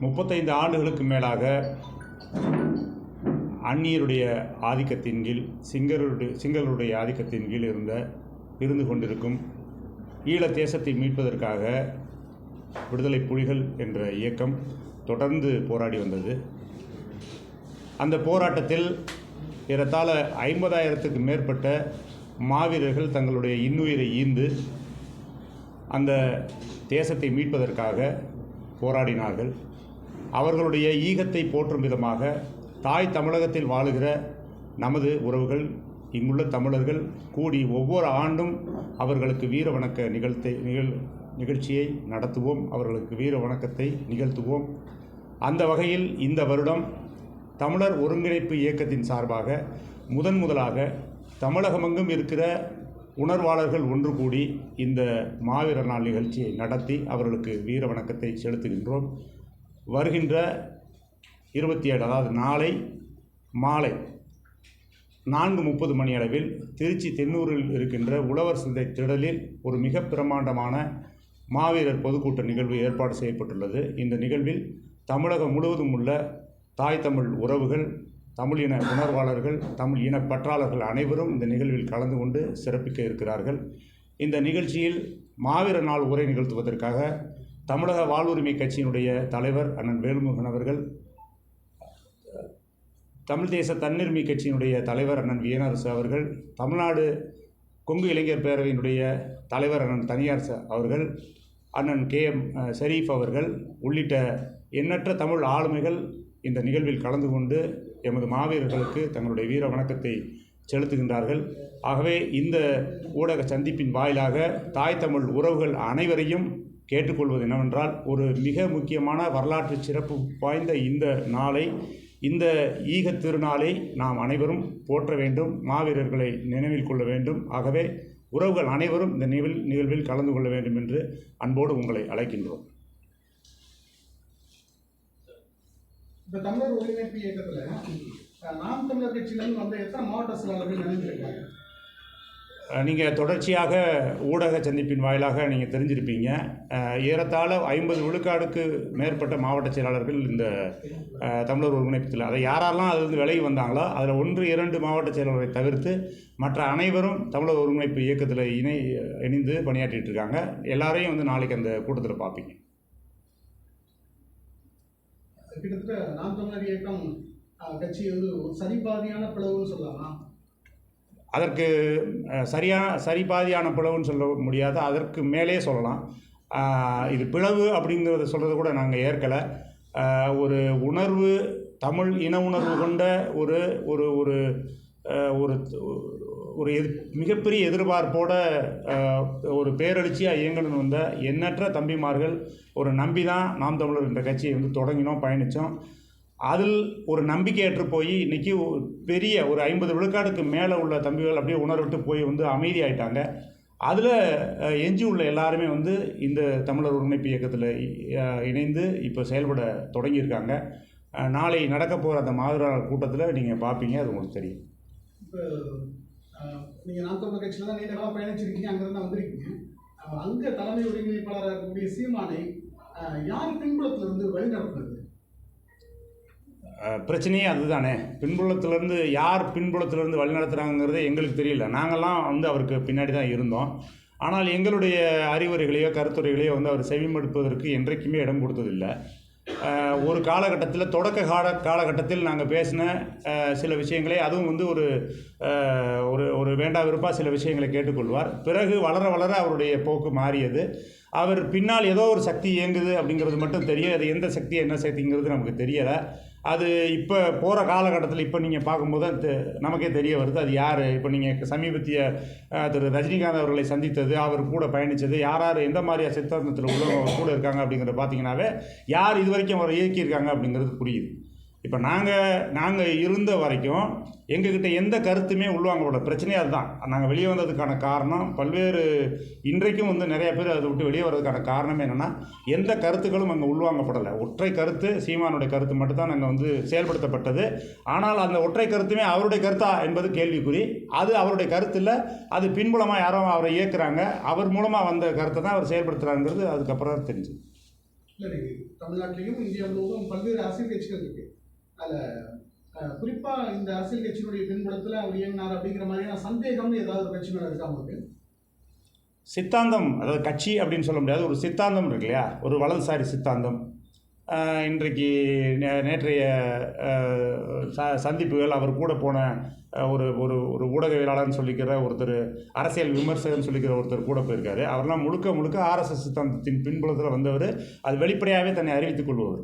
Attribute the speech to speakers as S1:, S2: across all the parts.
S1: 35 ஆண்டுகளுக்கு மேலாக அந்நியருடைய ஆதிக்கத்தின் கீழ் சிங்களருடைய ஆதிக்கத்தின் கீழ் இருந்து கொண்டிருக்கும் ஈழ தேசத்தை மீட்பதற்காக விடுதலை புலிகள் என்ற இயக்கம் தொடர்ந்து போராடி வந்தது. அந்த போராட்டத்தில் ஏறத்தாழ 50,000க்கு மேற்பட்ட மாவீரர்கள் தங்களுடைய இன்னுயிரை ஈந்து அந்த தேசத்தை மீட்பதற்காக போராடினார்கள். அவர்களுடைய ஈகத்தை போற்றும் விதமாக தாய் தமிழகத்தில் வாழுகிற நமது உறவுகள், இங்குள்ள தமிழர்கள் கூடி ஒவ்வொரு ஆண்டும் அவர்களுக்கு வீர வணக்க நிகழ்ச்சியை நடத்துவோம். அவர்களுக்கு வீர வணக்கத்தை நிகழ்த்துவோம். அந்த வகையில் இந்த வருடம் தமிழர் ஒருங்கிணைப்பு இயக்கத்தின் சார்பாக முதலாக தமிழகமெங்கும் இருக்கிற உணர்வாளர்கள் ஒன்று கூடி இந்த மாவீரர் நாள் நிகழ்ச்சியை நடத்தி அவர்களுக்கு வீர வணக்கத்தை செலுத்துகின்றோம். வருகின்ற 27 அதாவது நாளை மாலை 4:30 மணி அளவில் திருச்சி தென்னூரில் இருக்கின்ற உழவர் சந்தை திடலில் ஒரு மிக பிரமாண்டமான மாவீரர் பொதுக்கூட்ட நிகழ்வு ஏற்பாடு செய்யப்பட்டுள்ளது. இந்த நிகழ்வில் தமிழகம் முழுவதும் உள்ள தாய் தமிழ் உறவுகள், தமிழ் இன உணர்வாளர்கள், தமிழ் இன பற்றாளர்கள் அனைவரும் இந்த நிகழ்வில் கலந்து கொண்டு சிறப்பிக்க இருக்கிறார்கள். இந்த நிகழ்ச்சியில் மாவீரர் நாள் உரை நிகழ்த்துவதற்காக தமிழக வாழ்வுரிமை கட்சியினுடைய தலைவர் அண்ணன் வேல்முருகன் அவர்கள், தமிழ் தேச தன்னிருமை கட்சியினுடைய தலைவர் அண்ணன் வியனரசு அவர்கள், தமிழ்நாடு கொங்கு இளைஞர் பேரவையினுடைய தலைவர் அண்ணன் தனியார் அவர்கள், அண்ணன் KM ஷரீஃப் அவர்கள் உள்ளிட்ட எண்ணற்ற தமிழ் ஆளுமைகள் இந்த நிகழ்வில் கலந்து கொண்டு எமது மாவீரர்களுக்கு தங்களுடைய வீர வணக்கத்தை செலுத்துகின்றார்கள். ஆகவே இந்த ஊடக சந்திப்பின் வாயிலாக தாய் தமிழ் உறவுகள் அனைவரையும் கேட்டுக்கொள்வது என்னவென்றால், ஒரு மிக முக்கியமான வரலாற்று சிறப்பு வாய்ந்த இந்த நாளை, இந்த ஈகத் திருநாளை நாம் அனைவரும் போற்ற வேண்டும், மாவீரர்களை நினைவில் கொள்ள வேண்டும். ஆகவே உறவுகள் அனைவரும் இந்த நிகழ்வில் கலந்து கொள்ள வேண்டும் என்று அன்போடு உங்களை அழைக்கின்றோம்.
S2: இந்த தமிழர் ஒருங்கிணைப்பு இயக்கத்தில் நாம் தமிழர் கட்சியிலிருந்து வந்த எத்தனை மாவட்ட செயலாளர்கள் நினைஞ்சிருக்காங்க?
S1: நீங்கள் தொடர்ச்சியாக ஊடக சந்திப்பின் வாயிலாக நீங்கள் தெரிஞ்சிருப்பீங்க. ஏறத்தாழ 50 விழுக்காடுக்கு மேற்பட்ட மாவட்ட செயலாளர்கள் இந்த தமிழர் ஒருங்கிணைப்பத்தில், அதை யாரெல்லாம் அதிலிருந்து விலகி வந்தாங்களோ அதில் 1-2 மாவட்ட செயலாளரை தவிர்த்து மற்ற அனைவரும் தமிழர் ஒருங்கிணைப்பு இயக்கத்தில் இணைந்து பணியாற்றிட்டு இருக்காங்க. எல்லாரையும் நாளைக்கு அந்த கூட்டத்தில் பார்ப்பீங்க.
S2: கிட்டத்தட்ட நாம் தமிழர் இயக்கம் கட்சி ஒரு சரிபாதியான பிளவுன்னு சொல்லலாம்.
S1: அதற்கு சரிபாதியான பிளவுன்னு சொல்ல முடியாது, அதற்கு மேலே சொல்லலாம். இது பிளவு அப்படிங்கிறத சொல்கிறத கூட நாங்கள் ஏற்கலை. ஒரு உணர்வு, தமிழ் இன உணர்வு கொண்ட ஒரு ஒரு ஒரு ஒரு ஒரு மிகப்பெரிய எதிர்பார்ப்போட ஒரு பேரெழுச்சியாக இயங்கணும்னு வந்த எண்ணற்ற தம்பிமார்கள் ஒரு நம்பி தான் நாம் தமிழர் என்ற கட்சியை தொடங்கினோம், பயணித்தோம். அதில் ஒரு நம்பிக்கையற்று போய் இன்றைக்கி பெரிய ஒரு 50 விழுக்காடுக்கு மேலே உள்ள தம்பிகள் அப்படியே உணர்விட்டு போய் அமைதியாயிட்டாங்க. அதில் எஞ்சி உள்ள எல்லாருமே இந்த தமிழர் ஒருங்கிணைப்பு இயக்கத்தில் இணைந்து இப்போ செயல்பட தொடங்கியிருக்காங்க. நாளை நடக்க போகிற அந்த மாவீரர் கூட்டத்தில் நீங்கள் பார்ப்பீங்க, அது உங்களுக்கு தெரியும்.
S2: இப்போ நீங்கள் நாம் தமிழர் கட்சியில் தான் நீண்ட காலம் பயணிச்சிருக்கீங்க, அங்கேருந்து தான் வந்திருக்கீங்க. அங்கே தலைமை ஒருங்கிணைப்பாளராக இருக்கக்கூடிய சீமானை யார் பின்புலத்திலிருந்து வழிநடத்துறது?
S1: பிரச்சனையே அதுதானே. பின்புலத்திலேருந்து யார் பின்புலத்திலேருந்து வழிநடத்துகிறாங்கிறதே எங்களுக்கு தெரியல. நாங்கள்லாம் அவருக்கு பின்னாடி தான் இருந்தோம். ஆனால் எங்களுடைய அறிவுரைகளையோ கருத்துரைகளையோ அவர் செவிமடுப்பதற்கு என்றைக்குமே இடம் கொடுத்ததில்லை. ஒரு காலகட்டத்தில் தொடக்க காலகட்டத்தில் நாங்கள் பேசின சில விஷயங்களை, அதுவும் ஒரு ஒரு வேண்டா விருப்பாக சில விஷயங்களை கேட்டுக்கொள்வார். பிறகு வளர வளர அவருடைய போக்கு மாறியது. அவர் பின்னால் ஏதோ ஒரு சக்தி இயங்குது அப்படிங்கிறது மட்டும் தெரியும். அது எந்த சக்தி என்ன சக்திங்கிறது நமக்கு தெரியலை. அது இப்போ போகிற காலகட்டத்தில் இப்போ நீங்கள் பார்க்கும்போது நமக்கே தெரிய வருது அது யார். இப்போ நீங்கள் சமீபத்திய திரு ரஜினிகாந்த் அவர்களை சந்தித்தது, அவர் கூட பயணித்தது, யார் எந்த மாதிரியா சித்தாந்தத்தில் உள்ளவங்க கூட இருக்காங்க அப்படிங்கிறத பார்த்தீங்கன்னாவே யார் இது வரைக்கும் அவரை இயக்கியிருக்காங்க அப்படிங்கிறது புரியுது. இப்போ நாங்கள் இருந்த வரைக்கும் எங்ககிட்ட எந்த கருத்துமே உள்வாங்கப்பட பிரச்சனையே அதுதான். நாங்கள் வெளியே வந்ததுக்கான காரணம் பல்வேறு, இன்றைக்கும் நிறைய பேர் அதை விட்டு வெளியே வர்றதுக்கான காரணம் என்னென்னா, எந்த கருத்துக்களும் அங்கே உள்வாங்கப்படலை. ஒற்றை கருத்து, சீமானுடைய கருத்து மட்டும்தான் அங்கே செயல்படுத்தப்பட்டது. ஆனால் அந்த ஒற்றை கருத்துமே அவருடைய கருத்தா என்பது கேள்விக்குறி. அது அவருடைய கருத்து இல்லை, அது பின்புலமாக யாரோ அவரை இயக்குறாங்க, அவர் மூலமாக வந்த கருத்தை தான் அவர் செயல்படுத்துகிறாங்கிறது அதுக்கப்புறம் தான் தெரிஞ்சு.
S2: இல்லை நீங்கள் தமிழ்நாட்டிலையும் இந்தியா முழுவதும் பல்வேறு அரசியல் கட்சிகள் இருக்கு. அதில் குறிப்பாக இந்த அரசியல் கட்சியினுடைய பின்புலத்தில் அவர் இயங்கினார் அப்படிங்கிற மாதிரியான சந்தேகம்னு ஏதாவது ஒரு கட்சி மேலே இருக்கா உங்களுக்கு?
S1: சித்தாந்தம், அதாவது கட்சி அப்படின்னு சொல்ல முடியாது, ஒரு சித்தாந்தம் இருக்கு இல்லையா, ஒரு வலதுசாரி சித்தாந்தம். இன்றைக்கு நேற்றைய சந்திப்புகள், அவர் கூட போன ஒரு ஒரு ஒரு ஊடகவியலாளர்னு சொல்லிக்கிற ஒருத்தர், அரசியல் விமர்சகர்னு சொல்லிக்கிற ஒருத்தர் கூட போயிருக்காரு. அவர்லாம் முழுக்க முழுக்க ஆர்எஸ்எஸ் சித்தாந்தத்தின் பின்புலத்தில் வந்தவர். அது வெளிப்படையாகவே தன்னை அறிவித்துக் கொள்பவர்.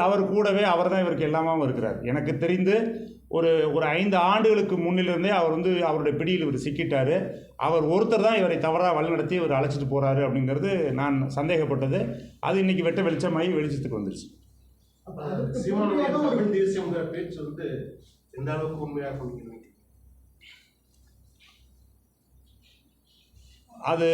S1: அவர் கூடவே அவர் தான் இவருக்கு எல்லாமாவும் இருக்கிறார். எனக்கு தெரிந்து ஒரு 5 ஆண்டுகளுக்கு முன்னிலிருந்தே அவர் அவருடைய பிடியில் இவர் சிக்கிட்டார். அவர் ஒருத்தர் தான் இவரை தவறாக வழிநடத்தி இவர் அழைச்சிட்டு போகிறாரு அப்படிங்கிறது நான் சந்தேகப்பட்டது. அது இன்றைக்கி வெட்ட வெளிச்சமாகி வெளிச்சத்துக்கு வந்துருச்சு.
S3: தமிழ் தேசியங்கிற பேச்சு எந்த அளவுக்கு உண்மையாக சொல்லிக்கிறீங்க? அது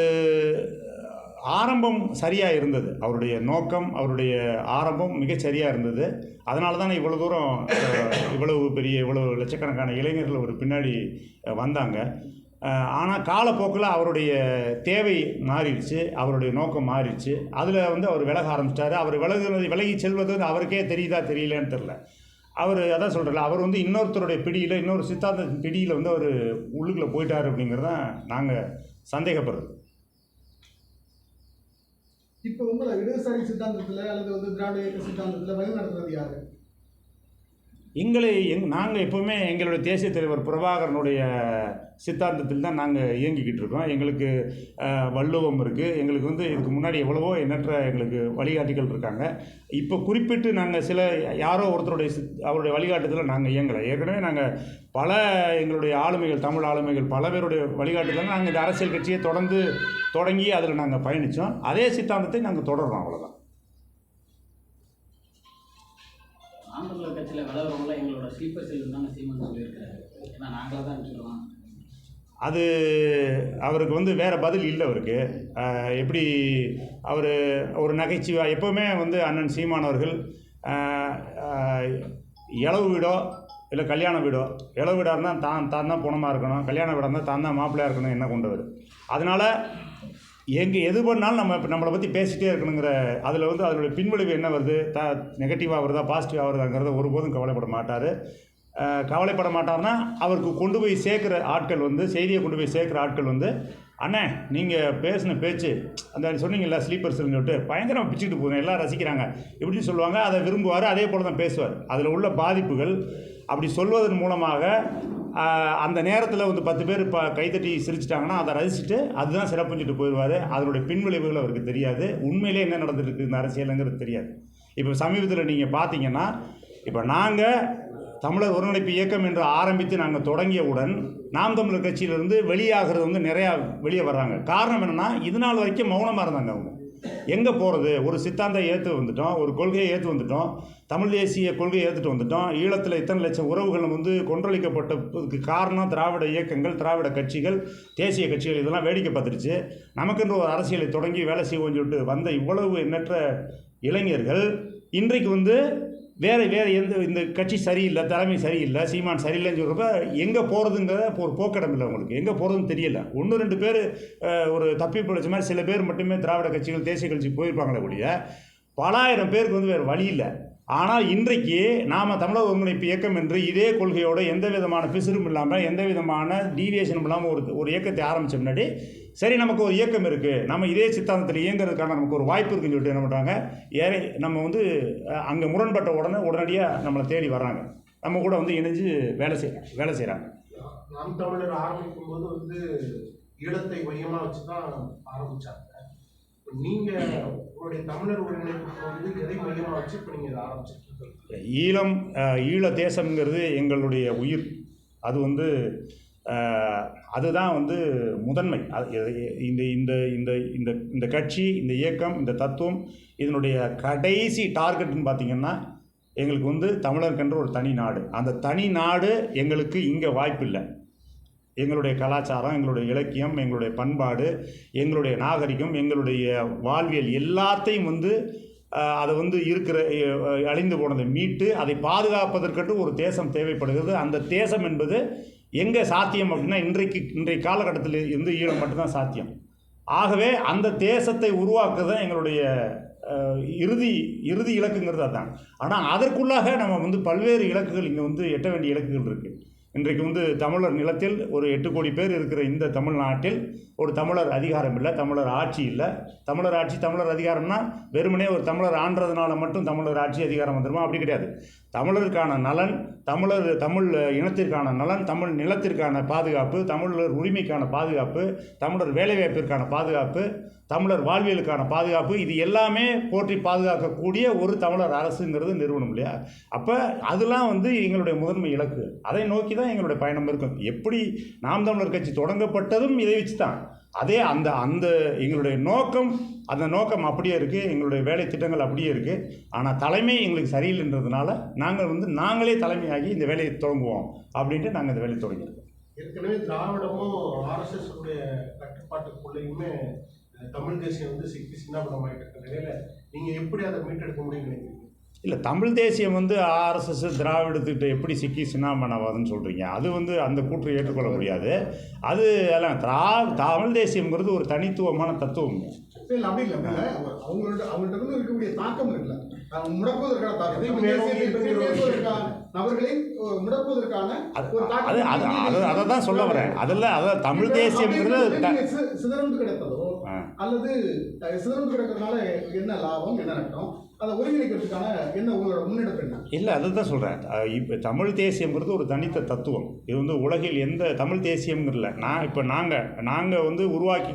S1: ஆரம்பம் சரியாக இருந்தது. அவருடைய நோக்கம், அவருடைய ஆரம்பம் மிகச் சரியாக இருந்தது. அதனால தான் இவ்வளோ தூரம், இவ்வளவு லட்சக்கணக்கான இளைஞர்கள் ஒரு பின்னாடி வந்தாங்க. ஆனால் காலப்போக்கில் அவருடைய தேவை மாறிடுச்சு, அவருடைய நோக்கம் மாறிடுச்சு. அதில் அவர் விலக ஆரம்பிச்சிட்டாரு. அவர் விலகி செல்வது அவருக்கே தெரியுதா தெரியலன்னு தெரில. அவர் அதான் சொல்கிறல, அவர் இன்னொருத்தருடைய பிடியில், இன்னொரு சித்தாந்தத்தின் பிடியில் அவர் உள்ளுக்குள்ளே போயிட்டார் அப்படிங்கிறது தான் நாங்கள் சந்தேகப்படுறது.
S2: இப்போ உங்களை இடதுசாரி சித்தாந்தத்தில் அல்லது திராவிட இயக்க சித்தாந்தத்தில் வழி நடத்துறது யாரு?
S1: நாங்கள் எப்போவுமே எங்களுடைய தேசிய தலைவர் பிரபாகரனுடைய சித்தாந்தத்தில் தான் நாங்கள் இயங்கிக்கிட்டு இருக்கோம். எங்களுக்கு வள்ளுவம் இருக்குது. எங்களுக்கு இதுக்கு முன்னாடி எவ்வளவோ எண்ணற்ற எங்களுக்கு வழிகாட்டிகள் இருக்காங்க. இப்போ குறிப்பிட்டு நாங்கள் யாரோ ஒருத்தருடைய அவருடைய வழிகாட்டுதலில் நாங்கள் இயங்கலை. ஏற்கனவே நாங்கள் பல எங்களுடைய ஆளுமைகள், தமிழ் ஆளுமைகள் பல பேருடைய வழிகாட்டுதல் நாங்கள் இந்த அரசியல் கட்சியை தொடங்கி அதில் நாங்கள் பயணித்தோம். அதே சித்தாந்தத்தை நாங்கள் தொடர்றோம், அவ்வளோதான்.
S4: ஆந்திர கட்சியில் விளையாடுறவங்களாம் எங்களோட ஸ்லீப்பர் செல் தானே சீமான் சொல்லியிருக்காரு. ஏன்னா நாங்களாக தான் சொல்லலாம்.
S1: அது அவருக்கு வேறு பதில் இல்லை. அவருக்கு எப்படி அவர் ஒரு நகைச்சுவை எப்போவுமே அண்ணன் சீமான் அவர்கள் இளவு வீடோ இல்லை கல்யாண வீடோ, இளவு வீடாக இருந்தால் தான் தான் புணமாக இருக்கணும், கல்யாண வீடாக இருந்தால் தான் தான் மாப்பிள்ளையாக இருக்கணும் என்ன கொண்டவர். அதனால் எது பண்ணாலும் நம்மளை பற்றி பேசிகிட்டே இருக்கணுங்கிற அதில் அதனுடைய பின்விளைவு என்ன வருது, நெகட்டிவாக வருதா பாசிட்டிவாக வருதாங்கிறத ஒருபோதும் கவலைப்பட மாட்டார். கவலைப்பட மாட்டார்னா அவருக்கு கொண்டு போய் சேர்க்குற ஆட்கள் செய்தியை கொண்டு போய் சேர்க்குற ஆட்கள் அண்ணே நீங்கள் பேசின பேச்சு அந்த சொன்னீங்கல்ல ஸ்லீப்பர் செல்னு சொல்லிட்டு பயங்கரமாக பிச்சுக்கிட்டு போகுது, எல்லாம் ரசிக்கிறாங்க இப்படின்னு சொல்லுவாங்க. அதை விரும்புவார், அதே போல் தான் பேசுவார். அதில் உள்ள பாதிப்புகள் அப்படி சொல்வதன் மூலமாக அந்த நேரத்தில் 10 பேர் கைத்தட்டி சிரிச்சிட்டாங்கன்னா அதை ரசிச்சுட்டு அதுதான் சிறப்புஞ்சிட்டு போயிடுவார். அதனுடைய பின்விளைவுகள் அவருக்கு தெரியாது. உண்மையிலே என்ன நடந்துருக்கு இந்த அரசியலுங்கிறது தெரியாது. இப்போ சமீபத்தில் நீங்கள் பார்த்தீங்கன்னா, இப்போ நாங்கள் தமிழர் ஒருங்கிணைப்பு இயக்கம் என்று ஆரம்பித்து நாங்கள் தொடங்கியவுடன் நாம் தமிழர் கட்சியிலிருந்து வெளியாகிறது நிறையா வெளியே வர்றாங்க. காரணம் என்னென்னா, இது நாள் வரைக்கும் மௌனமாக இருந்தாங்க. அவங்க எங்கே போகிறது, ஒரு சித்தாந்தம் ஏற்று வந்துட்டோம், ஒரு கொள்கையை ஏற்று வந்துட்டோம், தமிழ் தேசிய கொள்கையை ஏற்றுட்டு வந்துட்டோம். ஈழத்தில் இத்தனை லட்சம் உறவுகள் கொன்றளிக்கப்பட்டதுக்கு காரணம் திராவிட இயக்கங்கள், திராவிட கட்சிகள், தேசிய கட்சிகள் இதெல்லாம் வேடிக்கை பார்த்துருச்சு. நமக்கென்று ஒரு அரசியலை தொடங்கி வேலை செய்வோம்னு சொல்லிட்டு வந்த இவ்வளவு எண்ணற்ற இளைஞர்கள் இன்றைக்கு வேறு இந்த கட்சி சரியில்லை, தலைமை சரியில்லை, சீமான் சரியில்லைன்னு சொல்கிறப்ப எங்கே போகிறதுங்கிற ஒரு போக்கிடம் இல்லை. உங்களுக்கு எங்கே போகிறதுன்னு தெரியல. 1-2 பேர் ஒரு தப்பி பிடிச்ச மாதிரி சில பேர் மட்டுமே திராவிட கட்சிகள், தேசிய கட்சிக்கு போயிருப்பாங்களே ஒழிய பலாயிரம் பேருக்கு வேறு வழி இல்லை. ஆனால் இன்றைக்கு நாம் தமிழர் ஒருங்கிணைப்பு இயக்கம் என்று இதே கொள்கையோடு எந்த விதமான பிசுறும் இல்லாமல், எந்த விதமான டீவியேஷனும் இல்லாமல் ஒரு இயக்கத்தை ஆரம்பித்த முன்னாடி, சரி நமக்கு ஒரு இயக்கம் இருக்குது, நம்ம இதே சித்தாந்தத்தில் இயங்கிறதுக்கான நமக்கு ஒரு வாய்ப்பு இருக்குன்னு சொல்லிட்டு என்ன பண்ணுறாங்க, நம்ம அங்கே முரண்பட்ட உடனடியாக நம்மளை தேடி வர்றாங்க, நம்ம கூட இணைஞ்சு வேலை செய்கிறாங்க.
S3: நாம் தமிழர் ஆரம்பிக்கும் போது ஈழத்தை மையமாக வச்சு தான் ஆரம்பித்தாங்க. நீங்கள் உங்களுடைய தமிழர் ஒருங்கிணைப்புக்கு எதை மையமாக வச்சு இப்போ நீங்கள் இதை ஆரம்பிச்சிருக்கீங்க?
S1: ஈழ தேசம்ங்கிறது எங்களுடைய உயிர். அது அதுதான் முதன்மை. இந்த இந்த இந்த இந்த இந்த கட்சி, இந்த இயக்கம், இந்த தத்துவம் இதனுடைய கடைசி டார்கெட்னு பார்த்திங்கன்னா, எங்களுக்கு தமிழருக்கென்ற ஒரு தனி நாடு. அந்த தனி நாடு எங்களுக்கு இங்கே வாய்ப்பில்லை. எங்களுடைய கலாச்சாரம், எங்களுடைய இலக்கியம், எங்களுடைய பண்பாடு, எங்களுடைய நாகரிகம், எங்களுடைய வாழ்வியல் எல்லாத்தையும் அதை இருக்கிற அழிந்து போனதை மீட்டு அதை பாதுகாப்பதற்கென்று ஒரு தேசம் தேவைப்படுகிறது. அந்த தேசம் என்பது எங்கே சாத்தியம் அப்படின்னா, இன்றைய காலகட்டத்தில் ஈழம் மட்டும்தான் சாத்தியம். ஆகவே அந்த தேசத்தை உருவாக்குறது தான் எங்களுடைய இறுதி இலக்குங்கிறது அதுதான். ஆனால் அதற்குள்ளாக நம்ம வந்து பல்வேறு இலக்குகள் இங்கே வந்து எட்ட வேண்டிய இலக்குகள் இருக்குது. இன்றைக்கு வந்து தமிழர் நிலத்தில் ஒரு 8 கோடி பேர் இருக்கிற இந்த தமிழ்நாட்டில் ஒரு தமிழர் அதிகாரம் இல்லை, தமிழர் ஆட்சி இல்லை. தமிழர் ஆட்சி தமிழர் அதிகாரம்னா வெறுமனே ஒரு தமிழர் ஆன்றதுனால மட்டும் தமிழர் ஆட்சி அதிகாரம் வந்துடுமா? அப்படி கிடையாது. தமிழருக்கான நலன், தமிழ் இனத்திற்கான நலன், தமிழ் நிலத்திற்கான பாதுகாப்பு, தமிழர் உரிமைக்கான பாதுகாப்பு, தமிழர் வேலைவாய்ப்பிற்கான பாதுகாப்பு, தமிழர் வாழ்வியலுக்கான பாதுகாப்பு, இது எல்லாமே போற்றி பாதுகாக்கக்கூடிய ஒரு தமிழர் அரசுங்கிறது நிறுவனம் இல்லையா? அப்போ அதெல்லாம் வந்து எங்களுடைய முதன்மை இலக்கு. அதை நோக்கி தான் எங்களுடைய பயணம் இருக்கும். எப்படி நாம் தமிழர் கட்சி தொடங்கப்பட்டதும் இதை வச்சு தான். அதே அந்த எங்களுடைய நோக்கம், அந்த நோக்கம் அப்படியே இருக்குது. எங்களுடைய வேலை திட்டங்கள் அப்படியே இருக்குது. ஆனால் தலைமை எங்களுக்கு சரியில்லைன்றதுனால நாங்கள் வந்து நாங்களே தலைமையாகி இந்த வேலையை தொடங்குவோம் அப்படின்ட்டு நாங்கள் இந்த வேலையை தொடங்கியிருக்கோம்.
S3: ஏற்கனவே திராவிடமும் ஆர்எஸ்எஸ் உடைய கட்டுப்பாட்டுக்குள்ளேயுமே தமிழ் தேசியம் வந்து சிக்கி சின்னாபனமாயிட்டு இருக்க நிலையில நீங்க எப்படி அதை மீட்டெடுக்க முடியும்னு நினைக்கிறீங்க?
S1: இல்லை, தமிழ் தேசியம் வந்து ஆர்எஸ்எஸ் திராவிடத்துக்கிட்ட எப்படி சிக்கி சின்னாமணவாதுன்னு சொல்கிறீங்க? அது வந்து அந்த கூற்று ஏற்றுக்கொள்ள முடியாது. அது எல்லாம் தமிழ் தேசியம்ங்கிறது ஒரு தனித்துவமான தத்துவம்.
S2: இல்லை அப்படி இல்லை, அவங்கள்ட்ட இருந்து இருக்கக்கூடிய தாக்கம் இருக்குல்ல, முடக்குவதற்கான தாக்கம், நபர்களை முடக்குவதற்கான
S1: அதை தான் சொல்ல வரேன். அதான் தமிழ் தேசியம்ங்கிறது
S2: சிதறந்து கிடப்பதோ அல்லது சிதறந்து கிடக்கிறதுனால என்ன லாபம், என்ன நட்டம், அதை ஒருங்கிணைக்கிறதுக்கான என்ன உங்களோட முன்னெடுப்பு என்ன?
S1: இல்லை, அதை தான் சொல்கிறேன். இப்போ தமிழ் தேசியம்ங்கிறது ஒரு தனித்த தத்துவம். இது வந்து உலகில் எந்த தமிழ் தேசியம்ங்கிறல நாங்கள் வந்து உருவாக்கி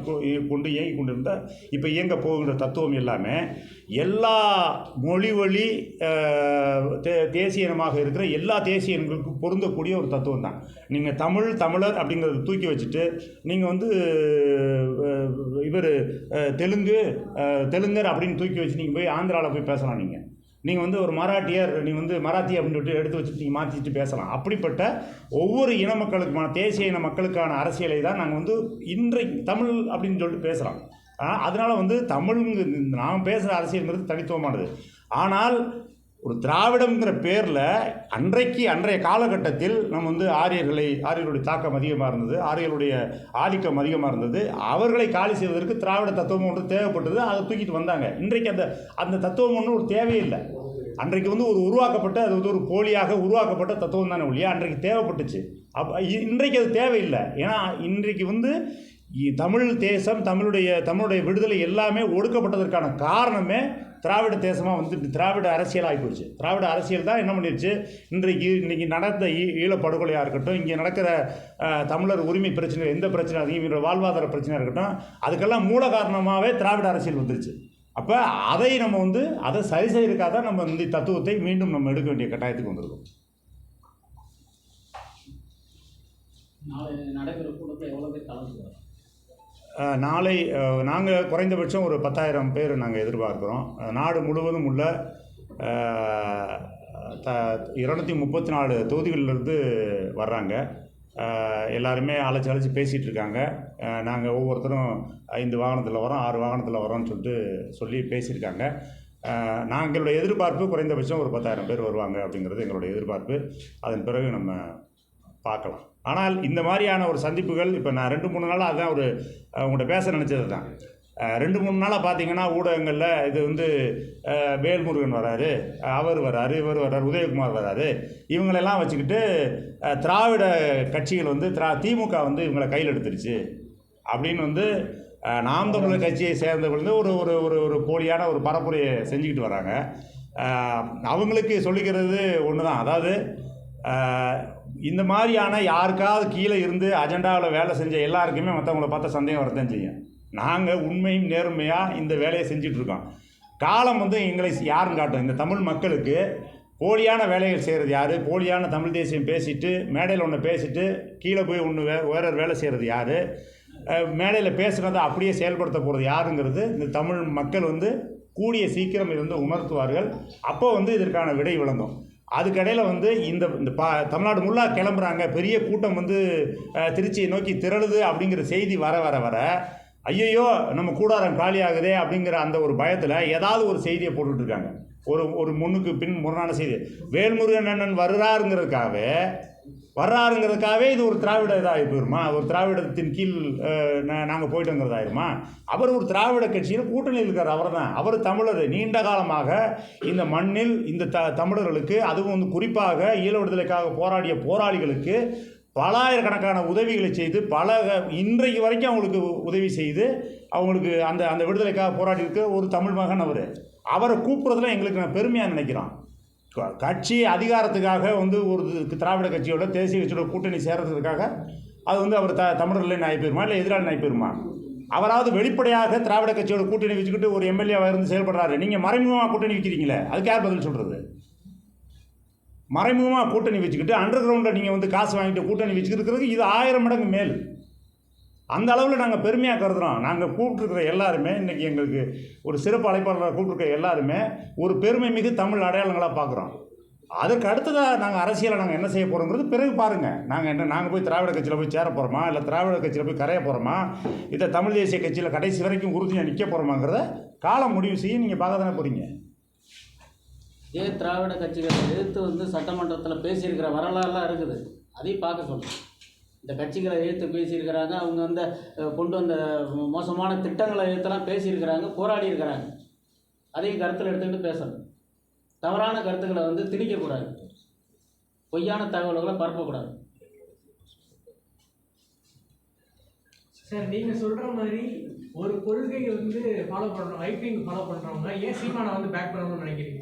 S1: கொண்டு இயங்கி கொண்டு இருந்த இப்போ இயங்க போகின்ற தத்துவம் எல்லாமே எல்லா மொழி வழி தேசிய இனமாக இருக்கிற எல்லா தேசிய இனங்களுக்கும் பொருந்தக்கூடிய ஒரு தத்துவம் தான். நீங்கள் தமிழர் அப்படிங்கிறத தூக்கி வச்சுட்டு நீங்கள் வந்து தெலுங்கர் அப்படின்னு தூக்கி வச்சு நீங்கள் போய் ஆந்திராவில் போய் பேசலாம். நீங்கள் வந்து ஒரு மராட்டியர், நீங்கள் வந்து மராத்தி அப்படின்னு சொல்லிட்டு எடுத்து வச்சுட்டு நீங்கள் மாற்றிட்டு பேசலாம். அப்படிப்பட்ட ஒவ்வொரு இன மக்களுக்குமான தேசிய இன மக்களுக்கான அரசியலை தான் நாங்கள் வந்து இன்றைக்கு தமிழ் அப்படின்னு சொல்லிட்டு பேசுகிறோம். அதனால் வந்து நாம் பேசுகிற அரசியல்ங்கிறது தனித்துவமானது. ஆனால் ஒரு திராவிடம்ங்கிற பேரில் அன்றைய காலகட்டத்தில் நம்ம வந்து ஆரியர்களுடைய தாக்கம் அதிகமாக இருந்தது, ஆரியர்களுடைய ஆதிக்கம் அதிகமாக இருந்தது. அவர்களை காலி செய்வதற்கு திராவிட தத்துவம் ஒன்று தேவைப்பட்டது. அதை தூக்கிட்டு வந்தாங்க. இன்றைக்கு அந்த தத்துவம் ஒன்று ஒரு தேவையில்லை. அன்றைக்கு வந்து அது வந்து ஒரு போலியாக உருவாக்கப்பட்ட தத்துவம் தானே ஒழிய அன்றைக்கு தேவைப்பட்டுச்சு. இன்றைக்கு அது தேவையில்லை. ஏன்னா இன்றைக்கு வந்து தமிழ் தேசம், தமிழுடைய விடுதலை எல்லாமே ஒடுக்கப்பட்டதற்கான காரணமே திராவிட தேசமாக வந்து திராவிட அரசியல் ஆகிப்போச்சு. திராவிட அரசியல் தான் என்ன பண்ணிடுச்சு, இன்றைக்கி நடந்த ஈழப்படுகொலையாக இருக்கட்டும், இங்கே நடக்கிற தமிழர் உரிமை பிரச்சனை, எந்த பிரச்சனை, இவங்களோட வாழ்வாதார பிரச்சனையாக இருக்கட்டும், அதுக்கெல்லாம் மூல காரணமாகவே திராவிட அரசியல் வந்துருச்சு. அப்போ அதை நம்ம வந்து அதை சரி செய்யறதுக்காக தான் நம்ம இந்த தத்துவத்தை மீண்டும் நம்ம எடுக்க வேண்டிய கட்டாயத்துக்கு வந்திருக்கோம். நாளை நாங்கள் குறைந்தபட்சம் ஒரு 10,000 பேர் நாங்கள் எதிர்பார்க்குறோம். நாடு முழுவதும் உள்ள 234 தொகுதிகளிலிருந்து வர்றாங்க. எல்லாருமே அழைச்சி பேசிகிட்டு இருக்காங்க. நாங்கள் ஒவ்வொருத்தரும் 5 வாகனத்தில் வரோம், 6 வாகனத்தில் வரோம்னு சொல்லி பேசியிருக்காங்க. எங்களுடைய எதிர்பார்ப்பு குறைந்தபட்சம் ஒரு 10,000 பேர் வருவாங்க அப்படிங்கிறது எங்களுடைய எதிர்பார்ப்பு. அதன் பிறகு நம்ம பார்க்கலாம். ஆனால் இந்த மாதிரியான ஒரு சந்திப்புகள் இப்போ நான் 2-3 நாளாக அதுதான் உங்கள்கிட்ட பேச நினச்சது தான். 2-3 நாளாக பார்த்தீங்கன்னா ஊடகங்களில் இது வந்து வேல்முருகன் வராரு, அவர் வராரு, இவர் வராரு, உதயகுமார் வராரு, இவங்களெல்லாம் வச்சுக்கிட்டு திராவிட கட்சிகள் வந்து திமுக வந்து இவங்களை கையில் எடுத்துருச்சு அப்படின்னு வந்து நாம் தமிழர் கட்சியை சேர்ந்தவங்க வந்து ஒரு ஒரு ஒரு போலியான ஒரு பரப்புரையை செஞ்சுக்கிட்டு வராங்க. அவங்களுக்கு சொல்லிக்கிறது ஒன்று தான். அதாவது இந்த மாதிரியான யாருக்காவது கீழே இருந்து அஜெண்டாவில் வேலை செஞ்ச எல்லாருக்குமே மற்றவங்கள பார்த்தா சந்தேகம் வரத்தான் செய்யும். நாங்கள் உண்மையும் நேர்மையாக இந்த வேலையை செஞ்சிட்ருக்கோம். காலம் வந்து எங்களை யாருன்னு காட்டும். இந்த தமிழ் மக்களுக்கு போலியான வேலைகள் செய்கிறது யார், போலியான தமிழ் தேசியம் பேசிட்டு மேடையில் ஒன்று பேசிட்டு கீழே போய் வேற வேலை செய்கிறது யார், மேடையில் பேசுகிறத அப்படியே செயல்படுத்த போகிறது யாருங்கிறது இந்த தமிழ் மக்கள் வந்து கூடிய சீக்கிரம் இது வந்து உணர்த்துவார்கள். அப்போ வந்து இதற்கான விடை விளங்கும். அதுக்கடையில் வந்து இந்த தமிழ்நாடு முல்லாக கிளம்புறாங்க, பெரிய கூட்டம் வந்து திருச்சியை நோக்கி திரளுது அப்படிங்கிற செய்தி வர ஐயையோ நம்ம கூடாரம் காலி ஆகுதே அப்படிங்கிற அந்த ஒரு பயத்தில் ஏதாவது ஒரு செய்தியை போட்டுட்ருக்காங்க. ஒரு முன்னுக்கு பின் முரணான செய்தி. வேல்முருகன் அண்ணன் வருகிறாருங்கிறதுக்காகவே வர்றாருங்கிறதுக்காகவே இது ஒரு திராவிட இதாகி போயிருமா, ஒரு திராவிடத்தின் கீழ் நாங்கள் போயிட்டோங்கிறதாயிருமா? அவர் ஒரு திராவிட கட்சியில் கூட்டணியில் இருக்கார். அவர் தான், அவர் தமிழர். நீண்ட காலமாக இந்த மண்ணில் இந்த தமிழர்களுக்கு, அதுவும் வந்து குறிப்பாக ஈழ விடுதலைக்காக போராடிய போராளிகளுக்கு பலாயிரக்கணக்கான உதவிகளை செய்து இன்றைக்கு வரைக்கும் அவங்களுக்கு உதவி செய்து அவங்களுக்கு அந்த விடுதலைக்காக போராடி இருக்க ஒரு தமிழ் மகன் அவர். அவரை கூப்பிட்றதுல எங்களுக்கு நான் பெருமையாக நினைக்கிறோம். கட்சி அதிகாரத்துக்காக வந்து ஒரு திராவிட கட்சியோட தேசிய கட்சியோட கூட்டணி சேர்றதுக்காக அது வந்து அவர் தமிழர்ல நாய் போயிருமா, இல்லை எதிராளி நாய் போயிருமா? அவராவது வெளிப்படையாக திராவிட கட்சியோட கூட்டணி வச்சுக்கிட்டு ஒரு எம்எல்ஏவாக இருந்து செயல்படுறாரு. நீங்கள் மறைமுகமாக கூட்டணி வைக்கிறீங்களே, அதுக்கு யார் பதில் சொல்கிறது? மறைமுகமாக கூட்டணி வச்சுக்கிட்டு அண்டர் கிரவுண்டில் நீங்கள் வந்து காசு வாங்கிட்டு கூட்டணி வச்சுக்கிறதுக்கு இது 1000 மடங்கு மேல். அந்த அளவில் நாங்கள் பெருமையாக கருதுகிறோம். நாங்கள் கூப்பிட்டுருக்கிற எல்லாருமே, இன்றைக்கி எங்களுக்கு ஒரு சிறப்பு அழைப்பாளராக கூப்பிட்டுருக்க எல்லாருமே ஒரு பெருமை மிகு தமிழ் அடையாளங்களாக பார்க்குறோம். அதற்கு அடுத்ததாக நாங்கள் அரசியலை நாங்கள் என்ன செய்ய போகிறோங்கிறது பிறகு பாருங்கள். நாங்கள் போய் திராவிட கட்சியில் போய் சேர போகிறோமா, இல்லை திராவிட கட்சியில் போய் கரைய போகிறோமா, இதை தமிழ் தேசிய கட்சியில் கடைசி வரைக்கும் உறுதியாக நிற்க போகிறோமாங்கிறத காலம் முடிவு செய்ய நீங்கள் பார்க்க தானே போகிறீங்க.
S4: திராவிட கட்சிகளை எதிர்த்து வந்து சட்டமன்றத்தில் பேசியிருக்கிற வரலாறுலாம் இருக்குது, அதையும் பார்க்க சொல்லுங்கள். இந்த கட்சிகளை எதிர்த்து பேசியிருக்கிறாங்க, அவங்க வந்து கொண்டு வந்த மோசமான திட்டங்களை எதிர்த்தெல்லாம் பேசியிருக்கிறாங்க, போராடி இருக்கிறாங்க. அதையும் கருத்தில் எடுத்துக்கிட்டு பேசணும். தவறான கருத்துக்களை வந்து திணிக்கக்கூடாது, பொய்யான தகவல்களை பரப்பக்கூடாது.
S5: சார், நீங்கள் சொல்கிற மாதிரி ஒரு கொள்கையை வந்து ஃபாலோ பண்ணுறோம், ரைட் விங் ஃபாலோ பண்ணுறவங்க ஏன் சீமானை வந்து பேக் பண்ணணும்னு நினைக்கிறீங்க?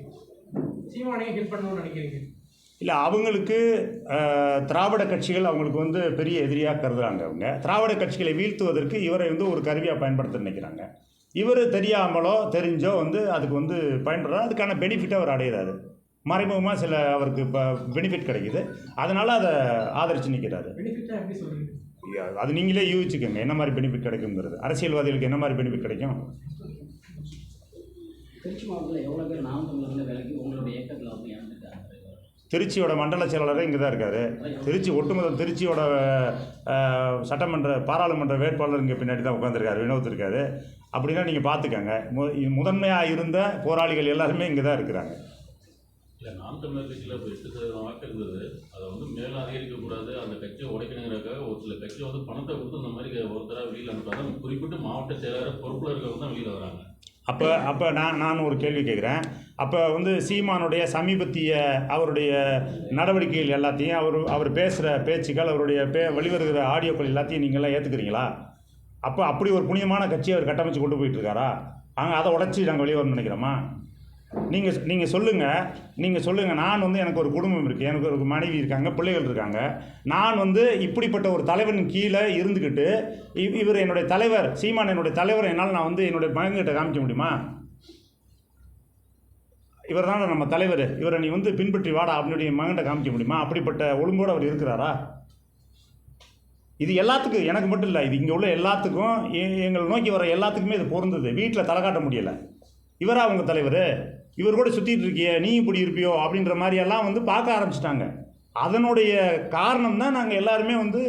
S5: சீமானையும் ஹெல்ப் பண்ணணும்னு நினைக்கிறீங்க?
S1: இல்லை, அவங்களுக்கு திராவிட கட்சிகள் அவங்களுக்கு வந்து பெரிய எதிரியாக கருதுகிறாங்க. அவங்க திராவிட கட்சிகளை வீழ்த்துவதற்கு இவரை வந்து ஒரு கருவியாக பயன்படுத்த நினைக்கிறாங்க. இவர் தெரியாமலோ தெரிஞ்சோ வந்து அதுக்கு வந்து பயன்படுறாரு. அதுக்கான பெனிஃபிட்டை அவர் அடைகிறாரு. மறைமுகமாக சில அவருக்கு இப்போ பெனிஃபிட் கிடைக்குது, அதனால் அதை ஆதரித்து நிற்கிறாரு.
S5: பெனிஃபிட்டாக எப்படி சொல்கிறீங்க?
S1: அது நீங்களே யூகிச்சுக்கோங்க என்ன மாதிரி பெனிஃபிட் கிடைக்குங்கிறது. அரசியல்வாதிகளுக்கு என்ன மாதிரி பெனிஃபிட் கிடைக்கும்?
S4: திருச்சி மாவட்டத்தில் எவ்வளோ பேர் நாமக்கல்ல விலைக்கு உங்களுடைய இயக்கத்தில் வந்து இறந்துட்டாங்க?
S1: திருச்சியோட மண்டல செயலாளரே இங்கே தான் இருக்கார். ஒட்டுமொத்த திருச்சியோட சட்டமன்ற பாராளுமன்ற வேட்பாளர் இங்கே பின்னாடி தான் உட்காந்துருக்காரு, வினோத் இருக்கார். அப்படின்னா நீங்கள் பார்த்துக்கங்க, முதன்மையாக இருந்த போராளிகள் எல்லாருமே இங்கே தான் இருக்கிறாங்க.
S6: இல்லை, நாம் தமிழர் கட்சியில் இப்போ 8% வாக்கு இருந்தது. அதை வந்து மேலும் அதிகரிக்கக்கூடாது, அந்த கட்சியை உடைக்கணுங்கிறதுக்காக ஒரு சில கட்சி வந்து பணத்தை கொடுத்து இந்த மாதிரி ஒருத்தராக வெளியில் அனுப்புறாங்க. குறிப்பிட்டு மாவட்ட செயலாளர் பொறுப்பில் இருக்கிறவங்க தான் வெளியில் வராங்க.
S1: அப்போ நான் ஒரு கேள்வி கேட்குறேன். அப்போ வந்து சீமானுடைய சமீபத்திய அவருடைய நடவடிக்கைகள் எல்லாத்தையும் அவர் பேசுகிற பேச்சுக்கள், அவருடைய வெளிவருகிற ஆடியோக்கள் எல்லாத்தையும் நீங்கள்லாம் ஏற்றுக்கிறீங்களா? அப்படி ஒரு புனிதமான கட்சியை அவர் கட்டமைச்சு கொண்டு போயிட்டுருக்காரா? அதை உடச்சி நாங்கள் வெளியே வரணும்னு நினைக்கிறோமா? நீங்கள் சொல்லுங்கள். நான் வந்து எனக்கு ஒரு குடும்பம் இருக்குது, எனக்கு ஒரு மனைவி இருக்காங்க, பிள்ளைகள் இருக்காங்க. நான் வந்து இப்படிப்பட்ட ஒரு தலைவன் கீழே இருந்துக்கிட்டு இவர் என்னுடைய தலைவர், சீமான் என்னுடைய தலைவர், என்னால் நான் வந்து என்னுடைய மகன்கிட்ட காமிக்க முடியுமா? இவர் தான் நம்ம தலைவர், இவரை நீ வந்து பின்பற்றி வாடா அப்படின்னுடைய மகன்கிட்ட காமிக்க முடியுமா? அப்படிப்பட்ட ஒழுங்கோடு அவர் இருக்கிறாரா? இது எல்லாத்துக்கும், எனக்கு மட்டும் இல்லை, இது இங்கே உள்ள எல்லாத்துக்கும், எங்களை நோக்கி வர எல்லாத்துக்குமே இது பொருந்தது. வீட்டில் தலை காட்ட முடியலை. இவரா அவங்க தலைவர், இவர் கூட சுற்றிட்டு இருக்கிய நீ இப்படி இருப்பியோ அப்படின்ற மாதிரியெல்லாம் வந்து பார்க்க ஆரம்பிச்சிட்டாங்க. அதனுடைய காரணம் தான் நாங்கள் எல்லாருமே வந்து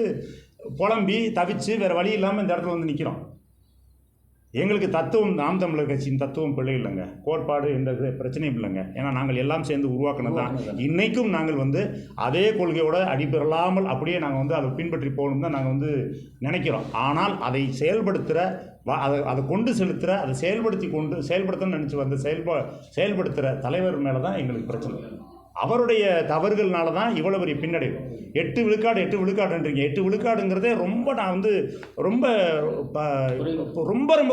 S1: புலம்பி தவிச்சு வேறு வழி இல்லாமல் இந்த இடத்துல வந்து நிற்கிறோம். எங்களுக்கு தத்துவம், நாம் தமிழர் கட்சியின் தத்துவம் பிள்ளை இல்லைங்க, கோட்பாடு எந்த பிரச்சனையும் இல்லைங்க. ஏன்னா நாங்கள் எல்லாம் சேர்ந்து உருவாக்கினது தான். இன்றைக்கும் நாங்கள் வந்து அதே கொள்கையோட அடிபெறலாமல் அப்படியே நாங்கள் வந்து அதை பின்பற்றி போகணும் தான் நாங்கள் வந்து நினைக்கிறோம். ஆனால் அதை செயல்படுத்துகிற, அதை கொண்டு செலுத்துகிற, அதை செயல்படுத்தணும்னு நினச்சி வந்து செயல்படுத்துகிற தலைவர் மேலே தான் எங்களுக்கு பிரச்சனை. அவருடைய தவறுகள்னால தான் இவ்வளோ பெரிய பின்னடைவு. 8 விழுக்காடுன்றீங்க. 8 விழுக்காடுங்கிறதே நான் வந்து ரொம்ப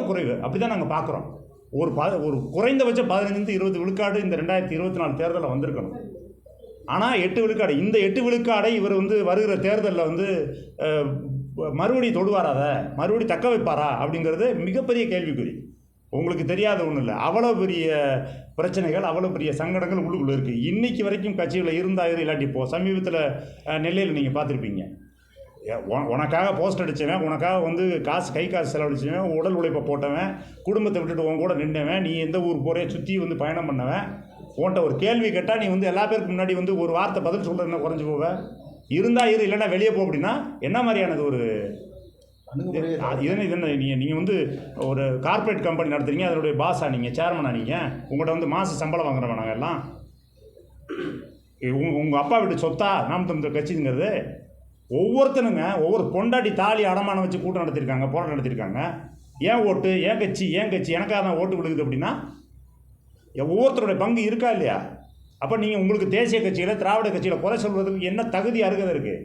S1: குறைவு. அப்படி தான் நாங்கள் பார்க்குறோம். ஒரு குறைந்தபட்சம் 15-20 விழுக்காடு இந்த 2024 தேர்தலில் வந்திருக்கணும். ஆனால் 8 விழுக்காடு, இந்த 8 விழுக்காடை இவர் வந்து வருகிற தேர்தலில் வந்து மறுபடியும் தொடுவாராத, மறுபடியும் தக்க வைப்பாரா அப்படிங்கிறது மிகப்பெரிய கேள்விக்குறி. உங்களுக்கு தெரியாத ஒன்றும் இல்லை, அவ்வளோ பெரிய பிரச்சனைகள், அவ்வளோ பெரிய சங்கடங்கள் உள்ளுக்குள்ளே இருக்குது. இன்றைக்கி வரைக்கும் கட்சிகளில் இருந்தாயிரம் இல்லாட்டி சமீபத்தில் நெல்லையில் நீங்கள் பார்த்துருப்பீங்க. உனக்காக போஸ்ட் அடித்தவன், உனக்காக வந்து கை காசு செலவழிச்சவன், உடல் உழைப்பை போட்டவன், குடும்பத்தை விட்டுட்டு உன் கூட நின்றவன், நீ எந்த ஊர் போகிறே சுற்றி வந்து பயணம் பண்ணவன், உன்கிட்ட ஒரு கேள்வி கேட்டால் நீ வந்து எல்லா பேருக்கு முன்னாடி வந்து ஒரு வார்த்தை பதில் சொல்கிறது என்ன குறைஞ்சி போவேன்? இருந்தாயிரம் இல்லைன்னா வெளியே போ அப்படின்னா என்ன மாதிரியானது ஒரு நீங்கள் வந்து ஒரு கார்ப்பரேட் கம்பெனி நடத்துறீங்க, அதனுடைய பாஸா நீங்கள், சேர்மனா நீங்கள், உங்கள்கிட்ட வந்து மாத சம்பளம் வாங்குறவன் நாங்கள் எல்லாம். உங்கள் அப்பா வீட்டு சொத்தா நாம் தமிழர் கட்சிங்கிறது? ஒவ்வொருத்தனுங்க ஒவ்வொரு பொண்டாட்டி தாலி அடமானம் வச்சு கூட்டம் நடத்தியிருக்காங்க, போராட்டம் நடத்தியிருக்காங்க. ஏன் ஓட்டு, ஏன் கட்சி, எனக்காக தான் ஓட்டு விழுகுது அப்படின்னா ஒவ்வொருத்தருடைய பங்கு இருக்கா இல்லையா? அப்போ நீங்கள் உங்களுக்கு தேசிய கட்சியில் திராவிட கட்சியில் குறை சொல்வதற்கு என்ன தகுதி அருகதை இருக்குது?